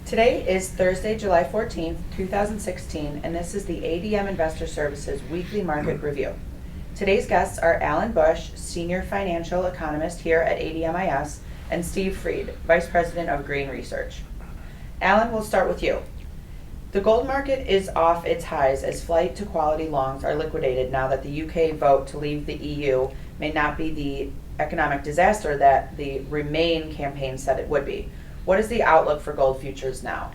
Today is Thursday, July 14th, 2016, and this is the ADM Investor Services Weekly Market Review. Today's guests are Alan Bush, Senior Financial Economist here at ADMIS, and Steve Freed, Vice President of Green Research. Alan, we'll start with you. The gold market is off its highs as flight to quality longs are liquidated now that the UK vote to leave the EU may not be the economic disaster that the Remain campaign said it would be. What is the outlook for gold futures now?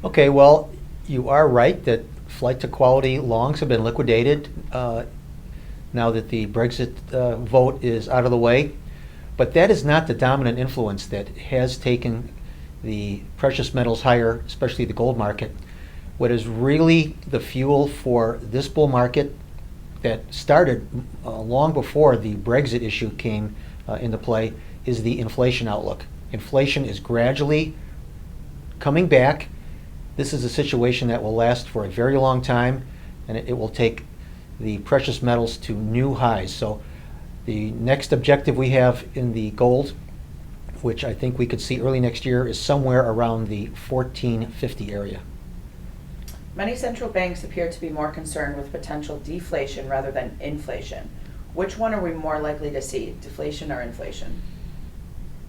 Okay, well, you are right that flight to quality longs have been liquidated now that the Brexit vote is out of the way. But that is not the dominant influence that has taken the precious metals higher, especially the gold market. What is really the fuel for this bull market that started long before the Brexit issue came into play is the inflation outlook. Inflation is gradually coming back. This is a situation that will last for a very long time, and it will take the precious metals to new highs. So the next objective we have in the gold, which I think we could see early next year, is somewhere around the 1450 area. Many central banks appear to be more concerned with potential deflation rather than inflation. Which one are we more likely to see, deflation or inflation?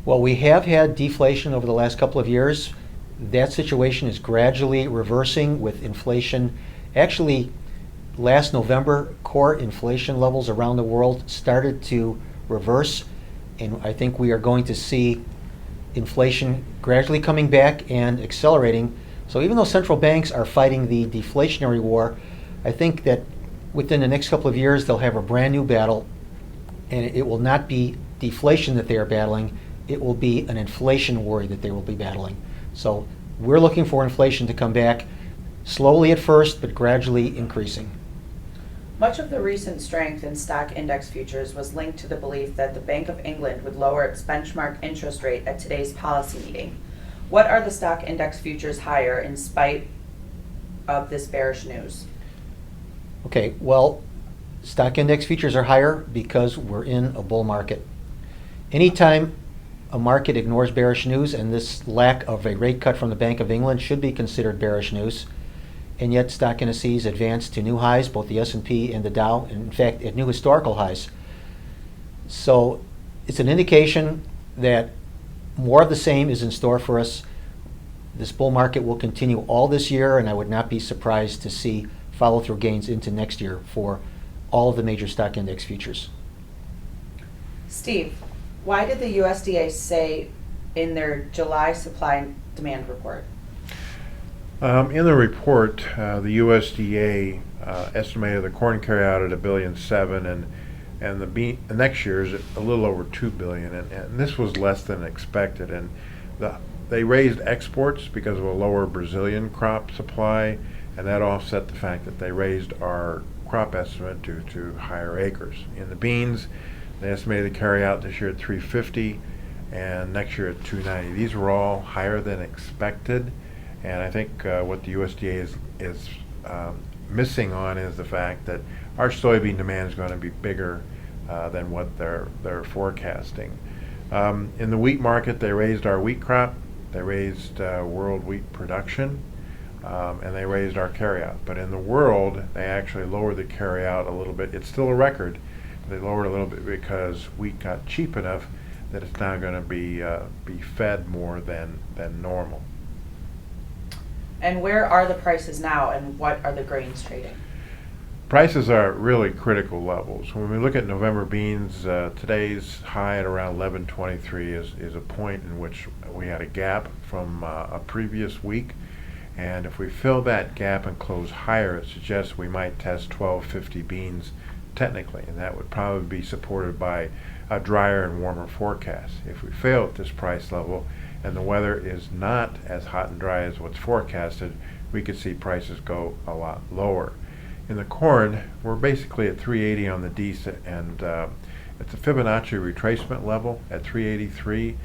Well, we have had deflation over the last couple of years. That situation is gradually reversing with inflation. Actually, last November, core inflation levels around the world started to reverse, and I think we are going to see inflation gradually coming back and accelerating. So even though central banks are fighting the deflationary war, I think that within the next couple of years they'll have a brand new battle, and it will not be deflation that they are battling. It will be an inflation worry that they will be battling. So we're looking for inflation to come back slowly at first, but gradually increasing. Much of the recent strength in stock index futures was linked to the belief that the Bank of England would lower its benchmark interest rate at today's policy meeting. What are the stock index futures higher in spite of this bearish news? Okay, well, stock index futures are higher because we're in a bull market. Anytime a market ignores bearish news, and this lack of a rate cut from the Bank of England should be considered bearish news, and yet stock indices advanced to new highs, both the S&P and the Dow, and in fact at new historical highs. So it's an indication that more of the same is in store for us. This bull market will continue all this year, and I would not be surprised to see follow-through gains into next year for all of the major stock index futures. Steve, why did the USDA say in their July supply and demand report? In the report, the USDA estimated the corn carryout at $1.7 billion, and the next year is a little over $2 billion, and this was less than expected. And they raised exports because of a lower Brazilian crop supply, and that offset the fact that they raised our crop estimate due to higher acres. In the beans, they estimated the carryout this year at 350, and next year at 290. These were all higher than expected. And I think what the USDA is missing on is the fact that our soybean demand is going to be bigger than what they're forecasting. In the wheat market, they raised our wheat crop, they raised world wheat production, and they raised our carryout. But in the world, they actually lowered the carryout a little bit. It's still a record. They lowered a little bit because wheat got cheap enough that it's now going to be fed more than normal. And where are the prices now, and what are the grains trading? Prices are at really critical levels. When we look at November beans, today's high at around 11.23 is a point in which we had a gap from a previous week. And if we fill that gap and close higher, it suggests we might test 12.50 beans technically, and that would probably be supported by a drier and warmer forecast. If we fail at this price level and the weather is not as hot and dry as what's forecasted, we could see prices go a lot lower. In the corn, we're basically at 380 on the D's, and it's a Fibonacci retracement level at 383.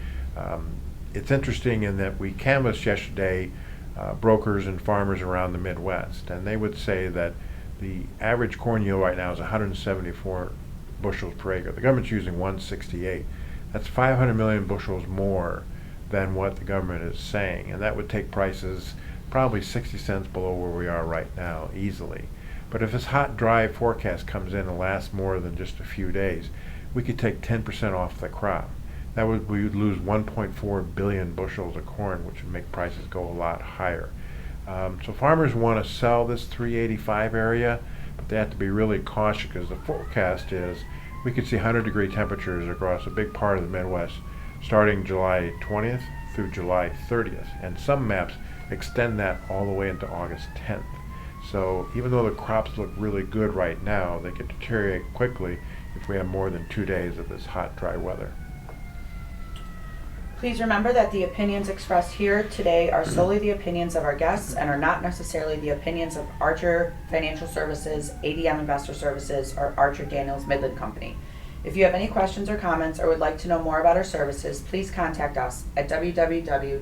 It's interesting in that we canvassed yesterday brokers and farmers around the Midwest, and they would say that the average corn yield right now is 174 bushels per acre. The government's using 168. That's 500 million bushels more than what the government is saying. And that would take prices probably 60 cents below where we are right now, easily. But if this hot, dry forecast comes in and lasts more than just a few days, we could take 10% off the crop. We would lose 1.4 billion bushels of corn, which would make prices go a lot higher. So farmers want to sell this 385 area, but they have to be really cautious because the forecast is we could see 100-degree temperatures across a big part of the Midwest starting July 20th through July 30th. And some maps extend that all the way into August 10th. So even though the crops look really good right now, they could deteriorate quickly if we have more than 2 days of this hot, dry weather. Please remember that the opinions expressed here today are solely the opinions of our guests and are not necessarily the opinions of Archer Financial Services, ADM Investor Services, or Archer Daniels Midland Company. If you have any questions or comments or would like to know more about our services, please contact us at www.admis.com.